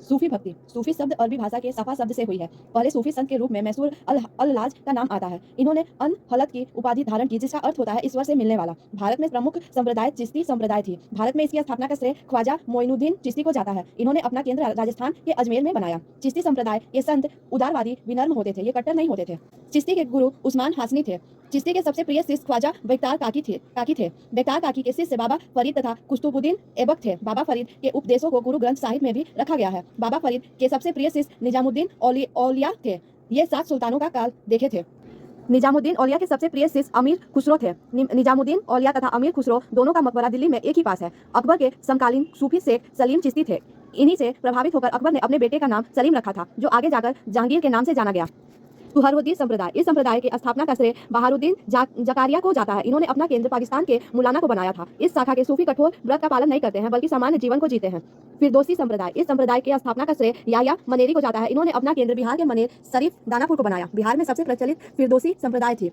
सूफी भक्ति। सूफी शब्द अरबी भाषा के सफा शब्द से हुई है। पहले सूफी संत के रूप में मैसूर अल-लाज का नाम आता है। इन्होंने अन हलत की उपाधि धारण की, जिसका अर्थ होता है ईश्वर से मिलने वाला। भारत में प्रमुख संप्रदाय चिश्ती संप्रदाय थी। भारत में इसकी स्थापना का श्रेय ख्वाजा मोइनुद्दीन चिश्ती को जाता है। इन्होंने अपना केंद्र राजस्थान के अजमेर में बनाया। चिश्ती संप्रदाय के संत उदारवादी विनम्र होते थे, ये कट्टर नहीं होते थे। चिश्ती के गुरु उस्मान हासनी थे। चिश्ती के सबसे प्रिय शिष्य ख्वाजा बेख्तार काकी थे। बेख्तार काकी के शिष्य बाबा फरीद तथा कुतुबुद्दीन ऐबक थे। बाबा फरीद के उपदेशों को गुरु ग्रंथ साहिब में भी रखा गया है। बाबा फरीद के सबसे प्रिय शिष्य निजामुद्दीन औलिया थे। ये 7 सुल्तानों का काल देखे थे। निजामुद्दीन औलिया के सबसे प्रिय शिष्य अमीर खुसरो थे। निजामुद्दीन औलिया तथा अमीर खुसरो दोनों का मकबरा दिल्ली में एक ही पास है। अकबर के समकालीन सूफी शेख सलीम चिश्ती थे। इन्हीं से प्रभावित होकर अकबर ने अपने बेटे का नाम सलीम रखा था, जो आगे जाकर जहांगीर के नाम से जाना गया। सुहरउद्दीन संप्रदाय। इस संप्रदाय के स्थापना का श्रेय बहारुद्दीन जकारिया को जाता है। इन्होंने अपना केंद्र पाकिस्तान के मुलाना को बनाया था। इस शाखा के सूफी कठोर व्रत का पालन नहीं करते हैं, बल्कि सामान्य जीवन को जीते हैं। फिरदौसी संप्रदाय। इस संप्रदाय के स्थापना का श्रेय याह्या मनेरी को जाता है। इन्होंने अपना केंद्र बिहार के मनेर शरीफ दानापुर को बनाया। बिहार में सबसे प्रचलित फिरदौसी संप्रदाय थी।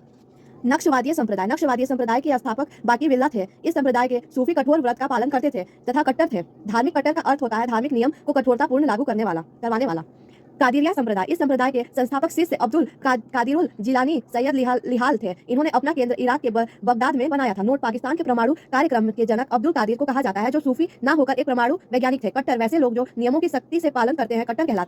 नक्शवादी संप्रदाय। नक्शवादी संप्रदाय के स्थापक बाकी बिल्ला थे। इस संप्रदाय के सूफी कठोर व्रत का पालन करते थे तथा कट्टर थे। धार्मिक कट्टर का अर्थ होता है धार्मिक नियम को कठोरतापूर्ण लागू करवाने वाला। कादिरिया संप्रदाय। इस संप्रदाय के संस्थापक शिष्य अब्दुल कादिरुल जिलानी सैयद लिहाल थे। इन्होंने अपना केंद्र इराक के बगदाद में बनाया था। नोट: पाकिस्तान के परमाणु कार्यक्रम के जनक अब्दुल कादिर को कहा जाता है, जो सूफी ना होकर एक परमाणु वैज्ञानिक थे। कट्टर: वैसे लोग जो नियमों की सख्ती से पालन करते हैं कट्टर कहलाते हैं।